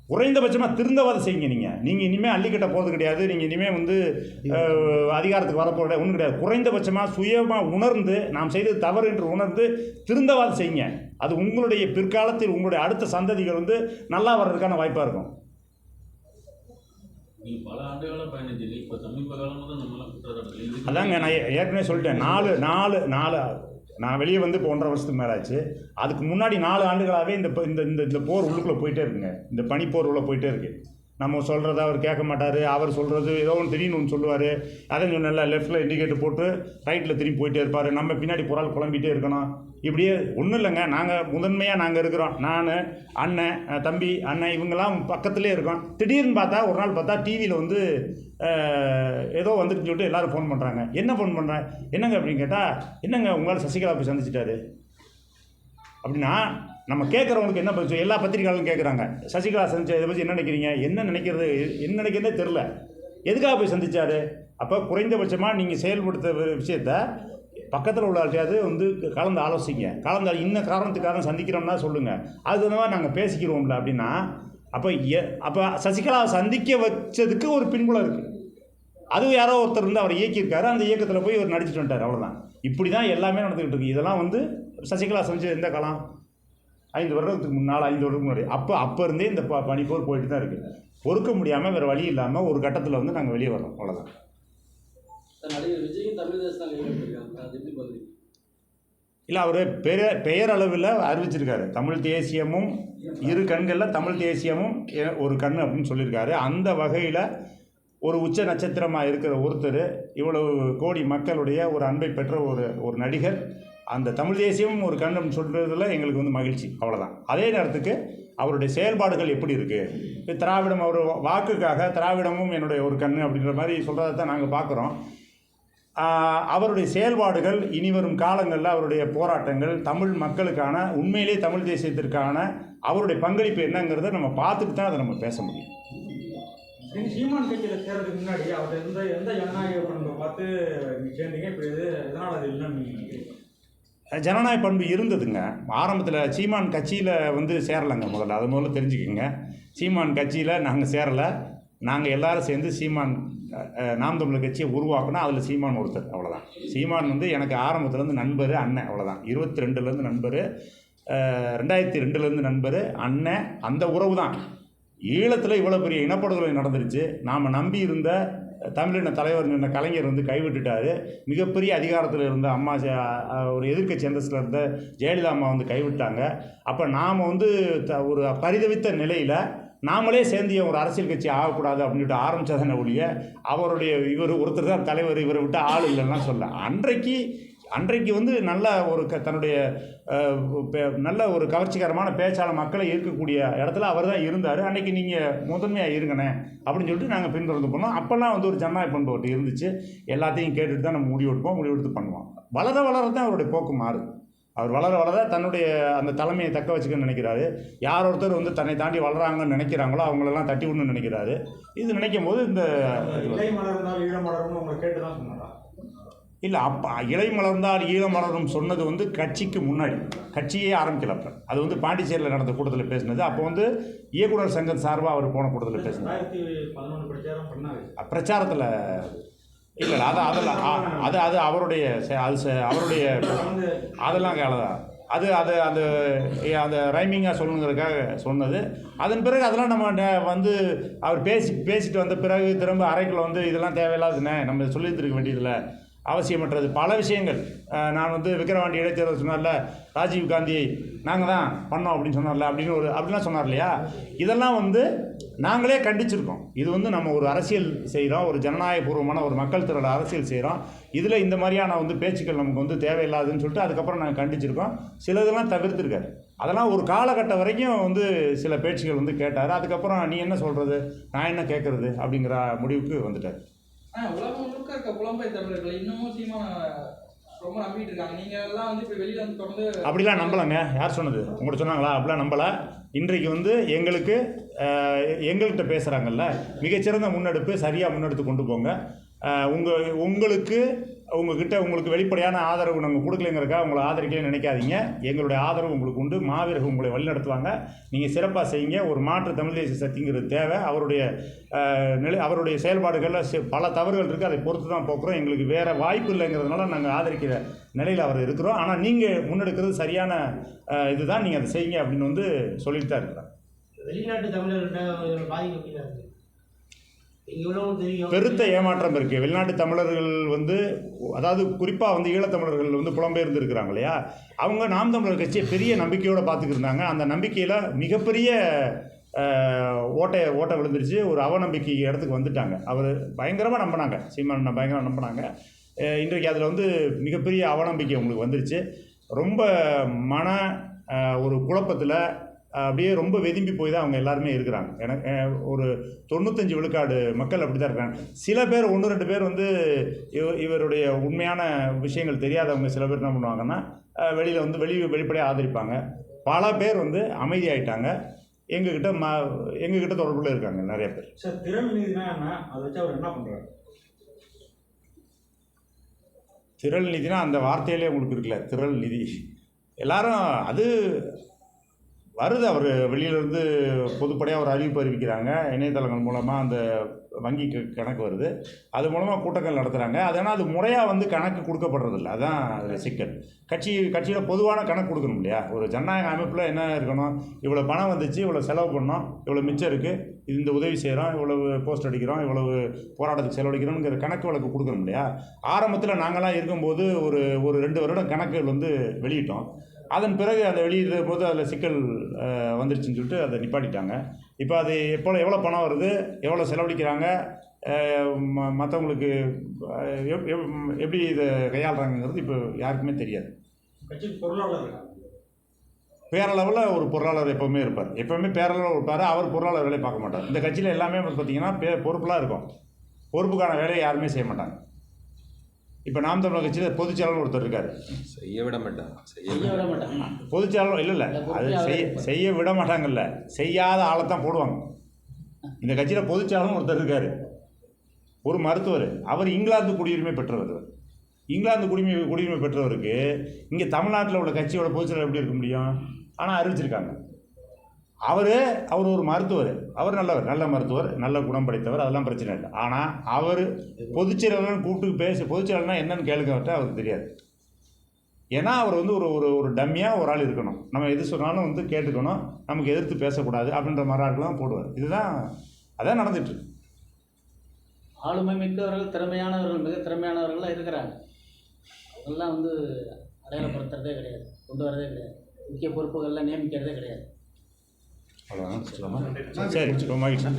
S1: குறைந்தபட்சமாக திருந்தவாதம் செய்யுங்க. நீங்கள் இனிமேல் அள்ளிக்கட்ட போகிறது கிடையாது. நீங்கள் இனிமேல் வந்து அதிகாரத்துக்கு வரப்போகிற ஒன்றும் கிடையாது. குறைந்தபட்சமாக சுயமாக உணர்ந்து நாம் செய்தது தவறு என்று உணர்ந்து திருந்தவாதம் செய்யுங்க. அது உங்களுடைய பிற்காலத்தில் உங்களுடைய அடுத்த சந்ததிகள் வந்து நல்லா வர்றதுக்கான வாய்ப்பாக இருக்கும்.
S6: நீங்கள் பல ஆண்டுகளாக பயணிச்சீங்க. இப்போ சமீப காலமாக தான் நம்மளாம் குற்றச்சாட்டு.
S1: அதாங்க நான் ஏற்கனவே சொல்லிட்டேன். நாலு நான் வெளியே வந்து இப்போ 1.5 வருஷத்துக்கு மேலே ஆச்சு. அதுக்கு முன்னாடி 4 ஆண்டுகளாகவே இந்த போர் உள்ளுக்குள்ளே போயிட்டே இருக்குங்க. இந்த பனிப்போர் உள்ள போயிட்டே இருக்கு. நம்ம சொல்கிறத அவர் கேட்க மாட்டார். அவர் சொல்கிறது ஏதோ ஒன்று திடீர்னு ஒன்று சொல்லுவார். அதை சொன்னல லெஃப்ட்டில் இண்டிகேட்டர் போட்டு ரைட்டில் திரும்பி போயிட்டே இருப்பார். நம்ம பின்னாடி புறால் குழம்பிகிட்டே இருக்கணும். இப்படியே ஒன்றும் இல்லைங்க. நாங்கள் இருக்கிறோம். நான், அண்ணன், தம்பி, அண்ணன் இவங்கெல்லாம் பக்கத்துலேயே இருக்கோம். திடீர்னு பார்த்தா ஒரு நாள் பார்த்தா டிவியில் வந்து ஏதோ வந்துட்டுன்னு சொல்லிட்டு எல்லோரும் ஃபோன் பண்ணுறாங்க. என்ன ஃபோன் பண்ணுறேன், என்னங்க அப்படின்னு கேட்டால், என்னங்க உங்களால் சசிகலா போய் சந்திச்சிட்டாரு அப்படின்னா நம்ம கேட்குறவங்களுக்கு என்ன பதில்? எல்லா பத்திரிகையாளரும் கேட்குறாங்க, சசிகலா சந்திச்சா இதை பற்றி என்ன நினைக்கிறீங்க? என்ன நினைக்கிறதே தெரில. எதுக்காக போய் சந்திச்சார்? அப்போ குறைந்தபட்சமாக நீங்கள் செயல்படுத்த விஷயத்த பக்கத்தில் உள்ள ஆள்கிட்டையாவது வந்து கலந்து ஆலோசிங்க. இன்னும் காரணத்துக்காக சந்திக்கிறோம்னா சொல்லுங்கள். அது மாதிரி நாங்கள் பேசிக்கிறோம்ல அப்படின்னா அப்போ சசிகலாவை சந்திக்க வச்சதுக்கு ஒரு பின்புலம் இருக்குது. அதுவும் யாரோ ஒருத்தர் வந்து அவர் இயக்கியிருக்காரு. அந்த இயக்கத்தில் போய் அவர் நடிச்சுட்டு வந்துட்டார். அவ்வளோதான். இப்படி தான் எல்லாமே நடந்துக்கிட்டு இருக்குது. இதெல்லாம் வந்து சசிகலா சந்திச்சது எந்த காலம்? 5 வருடத்துக்கு முன்னால், 5 வருடத்துக்கு முன்னாடி. அப்போ இருந்தே இந்த பனிப்போர் போயிட்டு தான் இருக்குது. பொறுக்க முடியாமல் வேறு வழி இல்லாமல் ஒரு கட்டத்தில் வந்து நாங்கள் வெளியே வரோம். அவ்வளோதான்.
S4: நடிகர் விஜயும் தமிழ் தேசம் கையெழுத்திருக்காங்க. அது எப்படி பார்க்குறீங்க?
S1: இல்லை, அவர் பெயரளவில் அறிவிச்சிருக்காரு. தமிழ் தேசியமும் 2 கண்களில் தமிழ் தேசியமும் ஒரு கண் அப்படின்னு சொல்லியிருக்காரு. அந்த வகையில் ஒரு உச்ச நட்சத்திரமாக இருக்கிற ஒருத்தர், இவ்வளவு கோடி மக்களுடைய ஒரு அன்பை பெற்ற ஒரு நடிகர், அந்த தமிழ் தேசியமும் ஒரு கண் அப்படின்னு சொல்கிறதுல எங்களுக்கு வந்து மகிழ்ச்சி. அவ்வளோதான். அதே நேரத்துக்கு அவருடைய செயல்பாடுகள் எப்படி இருக்குது? திராவிடம், அவர் வாக்குக்காக திராவிடமும் என்னுடைய ஒரு கண் அப்படின்ற மாதிரி சொல்கிறத தான் நாங்கள் பார்க்குறோம். அவருடைய செயல்பாடுகள் இனிவரும் காலங்களில் அவருடைய போராட்டங்கள் தமிழ் மக்களுக்கான, உண்மையிலே தமிழ் தேசியத்திற்கான அவருடைய பங்களிப்பு என்னங்கிறத நம்ம பார்த்துட்டு தான் அதை நம்ம பேச முடியும்.
S7: சீமான் கட்சியில் சேர்றதுக்கு முன்னாடி அவர் எந்த ஜனநாயக பண்பை பார்த்து சேர்ந்தீங்க? இப்போ எதனால் அது இல்லைன்னு?
S1: ஜனநாயக பண்பு இருந்ததுங்க. ஆரம்பத்தில் சீமான் கட்சியில் வந்து சேரலைங்க. முதல்ல தெரிஞ்சுக்கோங்க. சீமான் கட்சியில் நாங்கள் சேரலை. நாங்கள் எல்லாரும் சேர்ந்து சீமான் நாம் தமிழர் கட்சியை உருவாக்கணும். அதில் சீமான் ஒருத்தர். அவ்வளோதான். சீமான் வந்து எனக்கு ஆரம்பத்துலேருந்து நண்பர், அண்ணன். அவ்வளோதான். 22லேருந்து நண்பர், 2002லேருந்து நண்பர், அண்ணன். அந்த உறவு தான். ஈழத்தில் இவ்வளோ பெரிய இனப்படுகொலை நடந்துருச்சு. நாம் நம்பி இருந்த தமிழின தலைவர் நின்ற கலைஞர் வந்து கைவிட்டுட்டார். மிகப்பெரிய அதிகாரத்தில் இருந்த அம்மா, ஒரு எதிர்க்கட்சி அந்தஸ்தில் இருந்த ஜெயலலிதா அம்மா வந்து கைவிட்டாங்க. அப்போ நாம் வந்து ஒரு பரிதவித்த நிலையில் நாமளே சேர்ந்து ஒரு அரசியல் கட்சி ஆகக்கூடாது அப்படின்னு சொல்லிட்டு ஆரம்பித்ததான ஒழிய இவர் ஒருத்தர் தான் தலைவர், இவரை விட்டு ஆள் இல்லைன்னா சொல்ல. அன்றைக்கு வந்து நல்ல ஒரு தன்னுடைய நல்ல ஒரு கவர்ச்சிகரமான பேச்சாளர், மக்களை ஈர்க்கக்கூடிய இடத்துல அவர் தான் இருந்தார். அன்றைக்கி நீங்கள் முதன்மையாக இருங்கண்ணே அப்படின்னு சொல்லிட்டு நாங்கள் பின்தொடர்ந்து போனோம். அப்போல்லாம் வந்து ஒரு ஜனநாயக பண்பு ஒன்று இருந்துச்சு. எல்லாத்தையும் கேட்டுட்டு தான் நம்ம முடிவெடுத்து பண்ணுவோம். வளர தான் அவருடைய போக்கு மாறுது. அவர் வளர தன்னுடைய அந்த தலைமையை தக்க வச்சுக்கன்னு நினைக்கிறாரு. யார் ஒருத்தர் வந்து தன்னை தாண்டி வளராங்கன்னு நினைக்கிறாங்களோ அவங்களெல்லாம் தட்டி விடணும்னு நினைக்கிறாரு. இது நினைக்கும் போது இந்த
S7: இலை மலர்ந்தால் ஈழம் மலரும் உங்களை கேட்டு தான் சொன்னாரா?
S1: இல்லை, அப்போ இலை மலர்ந்தால் ஈழம் மலரும் சொன்னது வந்து கட்சிக்கு முன்னாடி, கட்சியே ஆரம்பிக்கலப்ப. அது வந்து பாண்டிச்சேரியில் நடந்த கூட்டத்தில் பேசினது. அப்போ வந்து இயக்குனர் சங்கம் சார்பாக அவர் போன கூட்டத்தில் பேசினார்.
S7: 2011 பிரச்சாரம் பண்ணாரு.
S1: பிரச்சாரத்தில் இல்லை, அது அவருடைய அதெல்லாம் கேளதான். அது ரைமிங்காக சொல்லணுங்கிறதுக்காக சொன்னது. அதன் பிறகு அதெல்லாம் நம்ம வந்து அவர் பேசிட்டு வந்த பிறகு திரும்ப அறைக்குள்ள வந்து இதெல்லாம் தேவையில்லாதுண்ணே, நம்ம சொல்லியிருந்திருக்க வேண்டியதில்லை, அவசியமற்றது பல விஷயங்கள். நான் வந்து விக்கிரவாண்டி இடைத்தேர்தல் சொன்னார்ல, ராஜீவ் காந்தி நாங்கள் தான் பண்ணோம் அப்படின்னு சொன்னார்ல, அப்படிலாம் சொன்னார் இல்லையா? இதெல்லாம் வந்து நாங்களே கண்டிச்சிருக்கோம். இது வந்து நம்ம ஒரு அரசியல் செய்கிறோம், ஒரு ஜனநாயகபூர்வமான ஒரு மக்கள் திரள அரசியல் செய்கிறோம். இதில் இந்த மாதிரியான வந்து பேச்சுக்கள் நமக்கு வந்து தேவையில்லாதுன்னு சொல்லிட்டு அதுக்கப்புறம் நாங்கள் கண்டிச்சிருக்கோம். சிலதெல்லாம் தவிர்த்துருக்காரு. அதெல்லாம் ஒரு காலகட்டம் வரைக்கும் வந்து சில பேச்சுகள் வந்து கேட்டார். அதுக்கப்புறம் நீ என்ன சொல்கிறது, நான் என்ன கேட்குறது அப்படிங்கிற முடிவுக்கு வந்துட்டார்.
S8: உலகம் முழுக்க இருக்க புலம்பெயர் தமிழர்கள் இன்னமும் சீமான ரொம்ப நம்பிட்டு இருக்காங்க. நீங்க எல்லாம் வந்து இப்போ வெளியில வந்து தொடர்ந்து
S1: அப்படிலாம் நம்பலைங்க. யார் சொன்னது? உங்கள்கிட்ட சொன்னாங்களா? அப்படிலாம் நம்பலை. இன்றைக்கு வந்து எங்கள்கிட்ட பேசுகிறாங்கல்ல, மிகச்சிறந்த முன்னெடுப்பு, சரியாக முன்னெடுத்து கொண்டு போங்க. உங்களுக்கு வெளிப்படையான ஆதரவு நாங்கள் கொடுக்கலைங்கிறக்கா உங்களை ஆதரிக்கலன்னு நினைக்காதீங்க. எங்களுடைய ஆதரவு உங்களுக்கு உண்டு. மாவீரர்கள் உங்களை வழிநடத்துவாங்க. நீங்கள் சிறப்பாக செய்யுங்க. ஒரு மாற்று தமிழ் தேசிய சக்திங்கிறது தேவை. அவருடைய செயல்பாடுகளில் பல தவறுகள் இருக்குது. அதை பொறுத்து தான் போக்குறோம். எங்களுக்கு வேறு வாய்ப்பு இல்லைங்கிறதுனால நாங்கள் ஆதரிக்கிற நிலையில் அவர் இருக்கிறோம். ஆனால் நீங்கள் முன்னெடுக்கிறது சரியான இதுதான். நீங்கள் அதை செய்யுங்க அப்படின்னு வந்து சொல்லிட்டு தான் இருக்கிறார்.
S9: வெளிநாட்டு தமிழர்கள்ட்ட பாதிப்பு எப்படி இருக்கு? இவ்வளவு தெரியும்.
S1: பெருத்த ஏமாற்றம் இருக்குது. வெளிநாட்டு தமிழர்கள் வந்து, அதாவது குறிப்பாக வந்து ஈழத்தமிழர்கள் வந்து புலம்பெயர்ந்து இருக்கிறாங்க இல்லையா, அவங்க நாம் தமிழர் கட்சியை பெரிய நம்பிக்கையோடு பார்த்துக்கிட்டு இருந்தாங்க. அந்த நம்பிக்கையில் மிகப்பெரிய ஓட்டை விழுந்துருச்சு. ஒரு அவநம்பிக்கை இடத்துக்கு வந்துட்டாங்க. அவர் பயங்கரமாக நம்பினாங்க, சீமான் பயங்கரமாக நம்பினாங்க. இன்றைக்கு அதில் வந்து மிகப்பெரிய அவநம்பிக்கை உங்களுக்கு வந்துருச்சு. ரொம்ப ஒரு குழப்பத்தில் அப்படியே ரொம்ப வெதும்பி போய் தான் அவங்க எல்லாருமே இருக்கிறாங்க. எனக்கு ஒரு 95 விழுக்காடு மக்கள் அப்படி தான் இருக்கிறாங்க. சில பேர் 1-2 பேர் வந்து இவருடைய உண்மையான விஷயங்கள் தெரியாதவங்க சில பேர் என்ன பண்ணுவாங்கன்னா வெளியில் வந்து வெளிப்படையாக ஆதரிப்பாங்க. பல பேர் வந்து அமைதியாயிட்டாங்க. எங்ககிட்ட தொடர்புல இருக்காங்க நிறைய பேர்.
S7: சார், திறன் நிதினா என்ன? அதை வச்சு அவர் என்ன பண்ணுறாரு?
S1: திரள் நிதினா அந்த வார்த்தையிலே உங்களுக்கு இருக்குல்ல, திரள் நிதி. எல்லாரும் அது வருது. அவர் வெளியிலேருந்து பொதுப்படையாக ஒரு அறிவிப்பு அறிவிக்கிறாங்க. இணையதளங்கள் மூலமாக அந்த வங்கி கணக்கு வருது. அது மூலமாக கூட்டங்கள் நடத்துகிறாங்க. அதனால் அது முறையாக வந்து கணக்கு கொடுக்கப்படுறதில்ல. அதுதான் அதில் சிக்கல். கட்சியில் பொதுவான கணக்கு கொடுக்கணும் இல்லையா? ஒரு ஜனநாயக அமைப்பில் என்ன இருக்கணும்? இவ்வளோ பணம் வந்துச்சு, இவ்வளோ செலவு பண்ணோம், இவ்வளோ மிச்சம் இருக்குது, இந்த உதவி செய்கிறோம், இவ்வளவு போஸ்ட் அடிக்கிறோம், இவ்வளவு போராட்டத்துக்கு செலவழிக்கிறோங்கிற கணக்கு வழக்கு கொடுக்கணும் இல்லையா? ஆரம்பத்தில் நாங்களாம் இருக்கும்போது ஒரு 2 வருடம் கணக்குகள் வந்து வெளியிட்டோம். அதன் பிறகு அதை வெளியிடுற போது அதில் சிக்கல் வந்துருச்சுன்னு சொல்லிட்டு அதை நிப்பாட்டிட்டாங்க. இப்போ அது எவ்வளோ பணம் வருது, எவ்வளோ செலவழிக்கிறாங்க, மற்றவங்களுக்கு எப்படி இதை கையாளுறாங்கிறது இப்போ யாருக்குமே தெரியாது.
S7: கட்சிக்கு பொருளாளர் இருக்காங்க.
S1: பேரளவில் ஒரு பொருளாளர் எப்போவுமே இருப்பார். எப்போவுமே பேரளவில் இருப்பார். அவர் பொருளாளர் வேலையை பார்க்க மாட்டார். இந்த கட்சியில் எல்லாமே பார்த்தீங்கன்னா பொறுப்புலாம் இருக்கும். பொறுப்புக்கான வேலையை யாருமே செய்ய மாட்டாங்க. இப்போ நாம் தமிழர் கட்சியில் பொதுச்செயலாளர் ஒருத்தர் இருக்கார்.
S10: செய்ய விட மாட்டாங்க.
S1: பொதுச்செயலாளர் இல்லை அது செய்ய விட மாட்டாங்கல்ல, செய்யாத ஆளைத்தான் போடுவாங்க. இந்த கட்சியில் பொதுச்செயலாளர் ஒருத்தர் இருக்கார், ஒரு மருத்துவர். அவர் இங்கிலாந்து குடியுரிமை பெற்றவர். இங்கிலாந்து குடியுரிமை பெற்றவருக்கு இங்கே தமிழ்நாட்டில் உள்ள கட்சியோட பொதுச்செயலாளர் எப்படி இருக்க முடியும்? ஆனால் அறிவிச்சிருக்காங்க. அவர் ஒரு மருத்துவர். அவர் நல்ல மருத்துவர், நல்ல குணம் படைத்தவர், அதெல்லாம் பிரச்சனை இல்லை. ஆனால் அவர் பொதுச்செயலாளர்னு கூப்பிட்டு பொதுச்செயலாளர்னா என்னன்னு கேளுங்கட்ட அவருக்கு தெரியாது. ஏன்னா அவர் வந்து ஒரு டம்மியாக ஒரு ஆள் இருக்கணும். நம்ம எது சொன்னாலும் வந்து கேட்டுக்கணும், நமக்கு எதிர்த்து பேசக்கூடாது அப்படின்ற மாதிரி ஆட்கள்லாம் போடுவார். அதான் நடந்துட்டுருக்கு.
S4: ஆளுமை மிக்கவர்கள், திறமையானவர்கள், மிக திறமையானவர்கள்லாம் இருக்கிறாங்க. அவங்கெல்லாம் வந்து அடையாளப்படுத்துறதே கிடையாது, கொண்டு வரதே கிடையாது, முக்கிய பொறுப்புகள்லாம் நியமிக்கிறதே கிடையாது.
S1: அவ்வளோதான். சரி, ரொம்ப மகிழ்ச்சி.